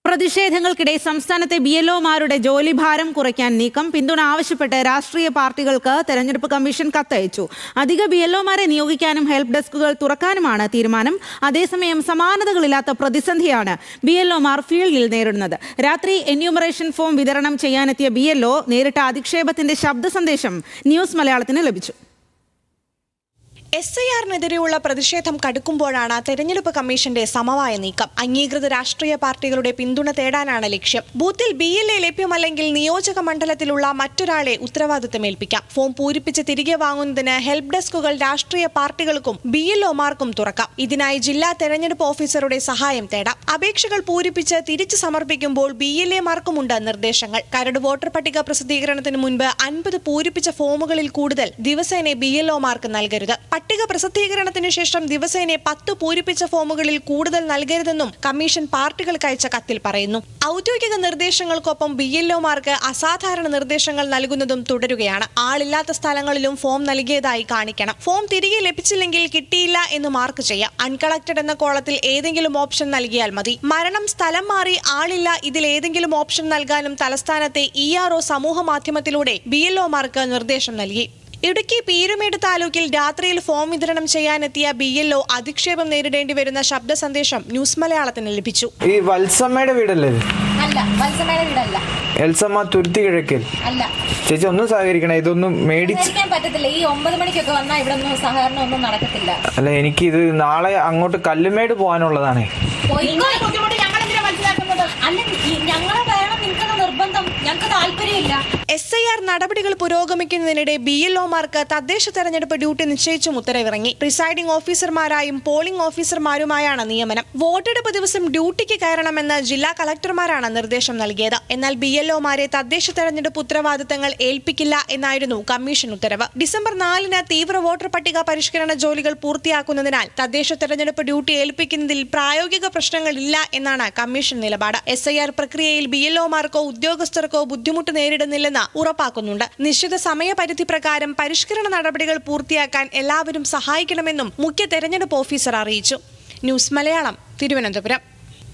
പ്രതിഷേധങ്ങൾക്കിടെ സംസ്ഥാനത്തെ BLOമാരുടെ ജോലിഭാരം കുറയ്ക്കാൻ നീക്കം. പിന്തുണ ആവശ്യപ്പെട്ട് രാഷ്ട്രീയ പാർട്ടികൾക്ക് തെരഞ്ഞെടുപ്പ് കമ്മീഷൻ കത്തയച്ചു. അധിക BLOമാരെ നിയോഗിക്കാനും ഹെൽപ്പ് ഡെസ്കുകൾ തുറക്കാനുമാണ് തീരുമാനം. അതേസമയം സമാനതകളില്ലാത്ത പ്രതിസന്ധിയാണ് BLOമാർ ഫീൽഡിൽ നേരിടുന്നത്. രാത്രി എന്യൂമറേഷൻ ഫോം വിതരണം ചെയ്യാനെത്തിയ BLO നേരിട്ട അധിക്ഷേപത്തിന്റെ ശബ്ദ സന്ദേശം ന്യൂസ് മലയാളത്തിന് ലഭിച്ചു. SIR-നെതിരെയുള്ള പ്രതിഷേധം കടുക്കുമ്പോഴാണ് തെരഞ്ഞെടുപ്പ് കമ്മീഷന്റെ സമവായ നീക്കം. അംഗീകൃത രാഷ്ട്രീയ പാർട്ടികളുടെ പിന്തുണ തേടാനാണ് ലക്ഷ്യം. ബൂത്തിൽ BLA ലഭ്യമല്ലെങ്കിൽ നിയോജക മണ്ഡലത്തിലുള്ള മറ്റൊരാളെ ഉത്തരവാദിത്തമേൽപ്പിക്കാം. ഫോം പൂരിപ്പിച്ച് തിരികെ വാങ്ങുന്നതിന് ഹെൽപ്പ് ഡെസ്കുകൾ രാഷ്ട്രീയ പാർട്ടികൾക്കും BLOമാർക്കും തുറക്കാം. ഇതിനായി ജില്ലാ തെരഞ്ഞെടുപ്പ് ഓഫീസറുടെ സഹായം തേടാം. അപേക്ഷകൾ പൂരിപ്പിച്ച് തിരിച്ചു സമർപ്പിക്കുമ്പോൾ BLAമാർക്കുമുണ്ട് നിർദ്ദേശങ്ങൾ. കരട് വോട്ടർ പട്ടിക പ്രസിദ്ധീകരണത്തിന് മുൻപ് 50 പൂരിപ്പിച്ച ഫോമുകളിൽ കൂടുതൽ ദിവസേന BLOമാർക്ക് നൽകരുത്. പട്ടിക പ്രസിദ്ധീകരണത്തിന് ശേഷം ദിവസേന 10 പൂരിപ്പിച്ച ഫോമുകളിൽ കൂടുതൽ നൽകരുതെന്നും കമ്മീഷൻ പാർട്ടികൾക്ക് അയച്ച കത്തിൽ പറയുന്നു. ഔദ്യോഗിക നിർദ്ദേശങ്ങൾക്കൊപ്പം BLOമാർക്ക് അസാധാരണ നിർദ്ദേശങ്ങൾ നൽകുന്നതും തുടരുകയാണ്. ആളില്ലാത്ത സ്ഥലങ്ങളിലും ഫോം നൽകിയതായി കാണിക്കണം. ഫോം തിരികെ ലഭിച്ചില്ലെങ്കിൽ കിട്ടിയില്ല എന്ന് മാർക്ക് ചെയ്യാം. അൺകളക്റ്റഡ് എന്ന കോളത്തിൽ ഏതെങ്കിലും ഓപ്ഷൻ നൽകിയാൽ മതി. മരണം, സ്ഥലം മാറി, ആളില്ല ഇതിൽ ഏതെങ്കിലും ഓപ്ഷൻ നൽകാനും തലസ്ഥാനത്തെ ERO സമൂഹ മാധ്യമത്തിലൂടെ BLOമാർക്ക് നിർദ്ദേശം നൽകി. ഇടുക്കി പീരുമേട് താലൂക്കിൽ രാത്രിയിൽ ഫോം വിതരണം ചെയ്യാനെത്തിയ BLO അധിക്ഷേപം നേരിടേണ്ടി വരുന്ന ശബ്ദ സന്ദേശം ന്യൂസ് മലയാളത്തിന് ലഭിച്ചു. ഈ വത്സമ്മയുടെ വീടല്ലേ? അല്ല, വത്സമ്മയുടെ വീടല്ല. എൽസമ്മ തുരുത്തി കിഴക്കൽ അല്ല. ചേച്ചി ഒന്ന് സഹകരിക്കണം, ഇതൊന്നും മേടിക്കാൻ പറ്റത്തില്ല. ഈ 9 മണിക്കൊക്കെ വന്നാൽ ഇവിടെ ഒന്നും സഹകരണം ഒന്നും നടക്കത്തില്ല. അല്ല, എനിക്ക് ഇത് നാളെ അങ്ങോട്ട് കല്ലുമേട് പോകാനുള്ളതാണ്. ഞങ്ങളെ വേണം, നിങ്ങൾക്ക് നിർബന്ധം, ഞങ്ങൾക്ക് താല്പര്യമില്ല. SIR നടപടികൾ പുരോഗമിക്കുന്നതിനിടെ BLOമാർക്ക് തദ്ദേശ തെരഞ്ഞെടുപ്പ് ഡ്യൂട്ടി നിശ്ചയിച്ചും ഉത്തരവിറങ്ങി. പ്രിസൈഡിംഗ് ഓഫീസർമാരായും പോളിംഗ് ഓഫീസർമാരുമായാണ് നിയമനം. വോട്ടെടുപ്പ് ദിവസം ഡ്യൂട്ടിക്ക് കയറണമെന്ന് ജില്ലാ കളക്ടർമാരാണ് നിർദ്ദേശം നൽകിയത്. എന്നാൽ BLOമാരെ തദ്ദേശ തെരഞ്ഞെടുപ്പ് ഉത്തരവാദിത്തങ്ങൾ ഏൽപ്പിക്കില്ല എന്നായിരുന്നു കമ്മീഷൻ ഉത്തരവ്. ഡിസംബർ 4-ന് തീവ്ര വോട്ടർ പട്ടിക പരിഷ്കരണ ജോലികൾ പൂർത്തിയാക്കുന്നതിനാൽ തദ്ദേശ തെരഞ്ഞെടുപ്പ് ഡ്യൂട്ടി ഏൽപ്പിക്കുന്നതിൽ പ്രായോഗിക പ്രശ്നങ്ങളില്ല എന്നാണ് കമ്മീഷൻ നിലപാട്. SIR പ്രക്രിയയിൽ BLOമാർക്കോ ഉദ്യോഗസ്ഥർക്കോ ബുദ്ധിമുട്ട് നേരിടുന്നില്ലെന്ന് ഉറപ്പാക്കുന്നുണ്ട്. നിശ്ചിത സമയപരിധി പ്രകാരം പരിഷ്കരണ നടപടികൾ പൂർത്തിയാക്കാൻ എല്ലാവരും സഹായിക്കണമെന്നും മുഖ്യ തെരഞ്ഞെടുപ്പ് ഓഫീസർ അറിയിച്ചു. ന്യൂസ് മലയാളം, തിരുവനന്തപുരം.